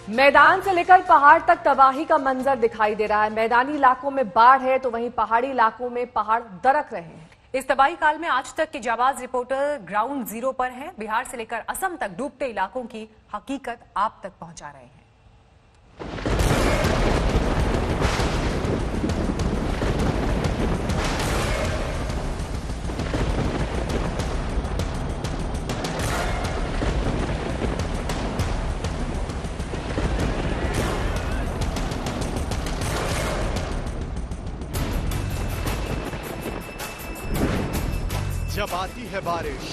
मैदान से लेकर पहाड़ तक तबाही का मंजर दिखाई दे रहा है। मैदानी इलाकों में बाढ़ है तो वहीं पहाड़ी इलाकों में पहाड़ दरक रहे हैं। इस तबाही काल में आज तक के जाबाज रिपोर्टर ग्राउंड जीरो पर हैं। बिहार से लेकर असम तक डूबते इलाकों की हकीकत आप तक पहुंचा रहे हैं। जब आती है बारिश,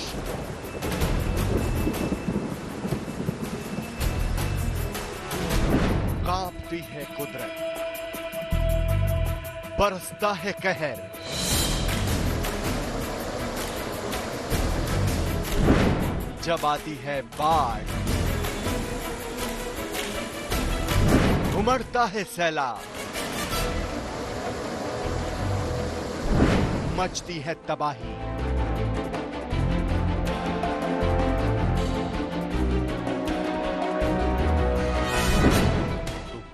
कांपती है कुदरत, बरसता है कहर। जब आती है बाढ़, उमड़ता है सैलाब, मचती है तबाही।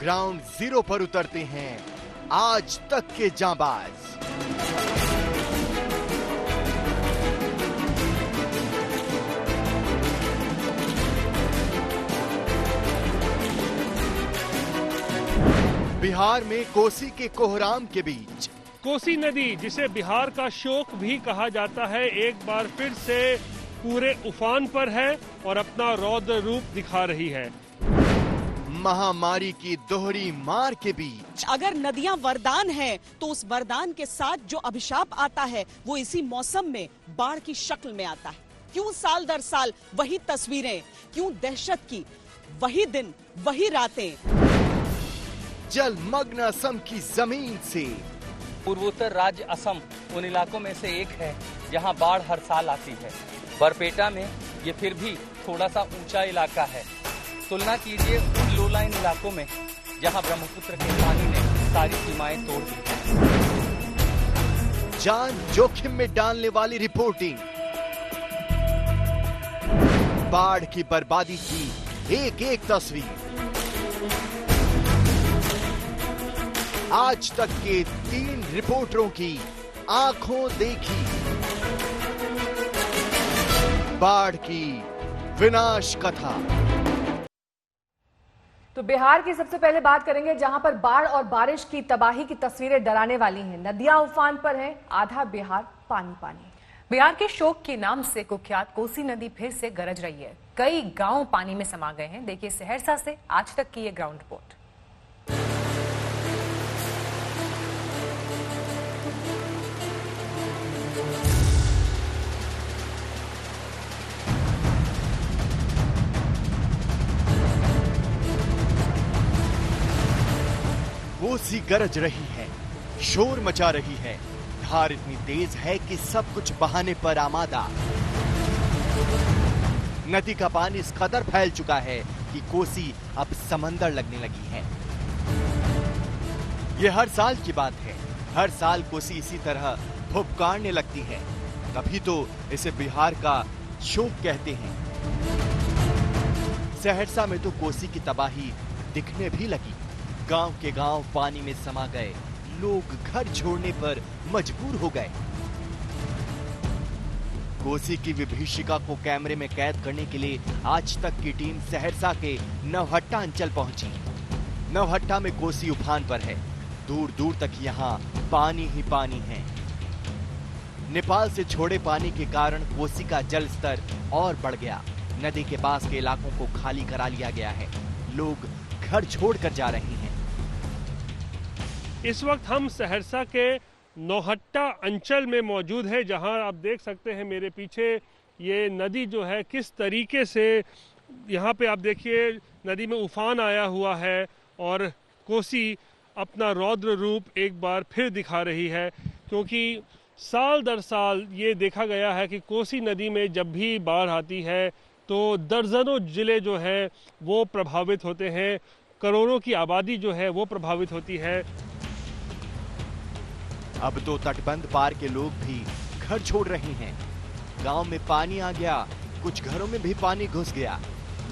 ग्राउंड जीरो पर उतरते हैं आज तक के जांबाज। बिहार में कोसी के कोहराम के बीच कोसी नदी, जिसे बिहार का शोक भी कहा जाता है, एक बार फिर से पूरे उफान पर है और अपना रौद्र रूप दिखा रही है। महामारी की दोहरी मार के बीच अगर नदियां वरदान हैं, तो उस वरदान के साथ जो अभिशाप आता है वो इसी मौसम में बाढ़ की शक्ल में आता है। क्यों साल दर साल वही तस्वीरें, क्यों दहशत की वही दिन वही रातें। जलमग्न असम की जमीन से पूर्वोत्तर राज्य असम उन इलाकों में से एक है जहां बाढ़ हर साल आती है। बरपेटा में ये फिर भी थोड़ा सा ऊंचा इलाका है। तुलना कीजिए उन लो लाइन इलाकों में जहां ब्रह्मपुत्र के पानी ने सारी सीमाएं तोड़ दी। जान जोखिम में डालने वाली रिपोर्टिंग, बाढ़ की बर्बादी की एक एक तस्वीर। आज तक के 3 रिपोर्टरों की आंखों देखी बाढ़ की विनाश कथा। तो बिहार की सबसे पहले बात करेंगे, जहां पर बाढ़ और बारिश की तबाही की तस्वीरें डराने वाली हैं। नदियां उफान पर हैं, आधा बिहार पानी पानी। बिहार के शोक के नाम से कुख्यात कोसी नदी फिर से गरज रही है। कई गांव पानी में समा गए हैं। देखिए सहरसा से आज तक की ये ग्राउंड रिपोर्ट। कोसी गरज रही है, शोर मचा रही है। धार इतनी तेज है कि सब कुछ बहाने पर आमादा। नदी का पानी इस कदर फैल चुका है कि कोसी अब समंदर लगने लगी है। यह हर साल की बात है। हर साल कोसी इसी तरह फुफकारने लगती है। तभी तो इसे बिहार का शोक कहते हैं। सहरसा में तो कोसी की तबाही दिखने भी लगी। गांव के गांव पानी में समा गए, लोग घर छोड़ने पर मजबूर हो गए। कोसी की विभीषिका को कैमरे में कैद करने के लिए आज तक की टीम सहरसा के नवहट्टा अंचल पहुंची। नवहट्टा में कोसी उफान पर है। दूर दूर तक यहाँ पानी ही पानी है। नेपाल से छोड़े पानी के कारण कोसी का जल स्तर और बढ़ गया। नदी के पास के इलाकों को खाली करा लिया गया है। लोग घर छोड़कर जा रहे हैं। इस वक्त हम सहरसा के नौहट्टा अंचल में मौजूद है, जहां आप देख सकते हैं मेरे पीछे ये नदी जो है किस तरीके से, यहाँ पे आप देखिए नदी में उफान आया हुआ है और कोसी अपना रौद्र रूप एक बार फिर दिखा रही है। क्योंकि साल दर साल ये देखा गया है कि कोसी नदी में जब भी बाढ़ आती है तो दर्जनों जिले जो है वो प्रभावित होते हैं। करोड़ों की आबादी जो है वो प्रभावित होती है। अब तो तटबंध पार के लोग भी घर छोड़ रहे हैं। गांव में पानी आ गया, कुछ घरों में भी पानी घुस गया।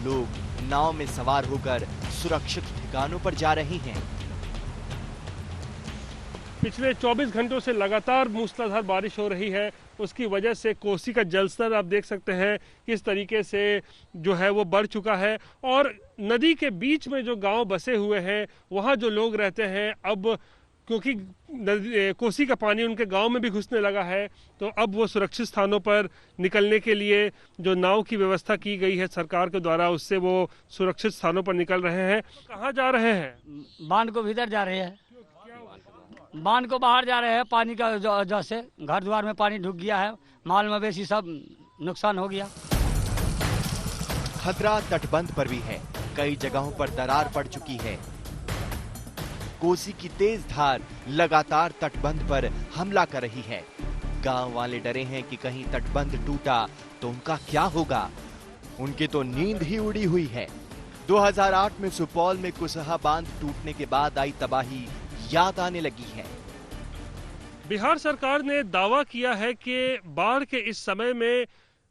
लोग नाव में सवार होकर सुरक्षित ठिकानों पर जा रही हैं। पिछले 24 घंटों से लगातार मूसलाधार बारिश हो रही है। उसकी वजह से कोसी का जलस्तर आप देख सकते हैं किस तरीके से जो है वो बढ़ चुका है, और नदी के बीच में जो गांव बसे हुए हैं वहां जो लोग रहते हैं, अब क्योंकि कोसी का पानी उनके गांव में भी घुसने लगा है, तो अब वो सुरक्षित स्थानों पर निकलने के लिए जो नाव की व्यवस्था की गई है सरकार के द्वारा, उससे वो सुरक्षित स्थानों पर निकल रहे हैं। कहाँ जा रहे हैं? बांध को भीतर जा रहे हैं, बांध को बाहर जा रहे हैं। पानी का वजह से घर द्वार में पानी ढुक गया है, माल मवेशी सब नुकसान हो गया। खतरा तटबंध पर भी है, कई जगहों पर दरार पड़ चुकी है। कोसी की तेज धार लगातार तटबंध पर हमला कर रही है। गांव वाले डरे हैं कि कहीं तटबंध टूटा तो उनका क्या होगा। उनकी तो नींद ही उड़ी हुई है। 2008 में सुपौल में कुसहा बांध टूटने के बाद आई तबाही याद आने लगी है। बिहार सरकार ने दावा किया है कि बाढ़ के इस समय में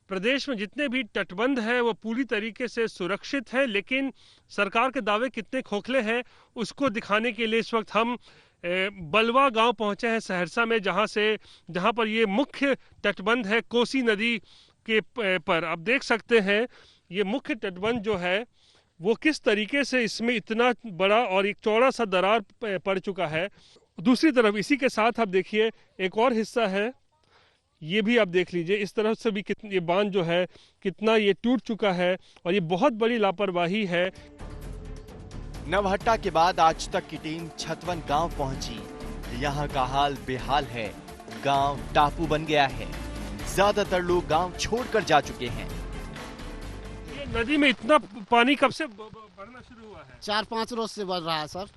प्रदेश में जितने भी तटबंध हैं वो पूरी तरीके से सुरक्षित है, लेकिन सरकार के दावे कितने खोखले हैं उसको दिखाने के लिए इस वक्त हम बलवा गांव पहुंचे हैं सहरसा में, जहां पर ये मुख्य तटबंध है कोसी नदी के पर। आप देख सकते हैं ये मुख्य तटबंध जो है वो किस तरीके से इसमें इतना बड़ा और एक चौड़ा सा दरार पड़ चुका है। दूसरी तरफ इसी के साथ आप देखिए एक और हिस्सा है, ये भी आप देख लीजिए, इस तरफ से भी ये बांध जो है कितना ये टूट चुका है, और ये बहुत बड़ी लापरवाही है। नवहट्टा के बाद आज तक की टीम छतवन गांव पहुंची। यहां का हाल बेहाल है, गांव टापू बन गया है। ज्यादातर लोग गांव छोड़कर जा चुके हैं। ये नदी में इतना पानी कब से बढ़ना शुरू हुआ है? 4-5 रोज से बढ़ रहा है सर,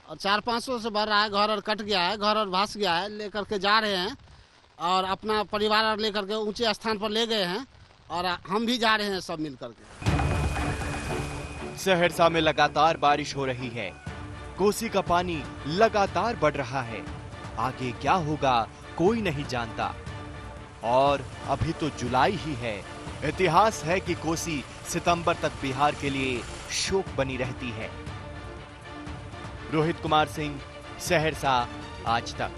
और 4-5 रोज से बढ़ रहा है। घर और कट गया है, घर और भास गया है, लेकर के जा रहे हैं और अपना परिवार और लेकर के ऊंचे स्थान पर ले गए हैं, और हम भी जा रहे हैं सब मिल करके। सहरसा में लगातार बारिश हो रही है, कोसी का पानी लगातार बढ़ रहा है। आगे क्या होगा कोई नहीं जानता, और अभी तो जुलाई ही है। इतिहास है कि कोसी सितंबर तक बिहार के लिए शोक बनी रहती है। रोहित कुमार सिंह, सहरसा, आज तक।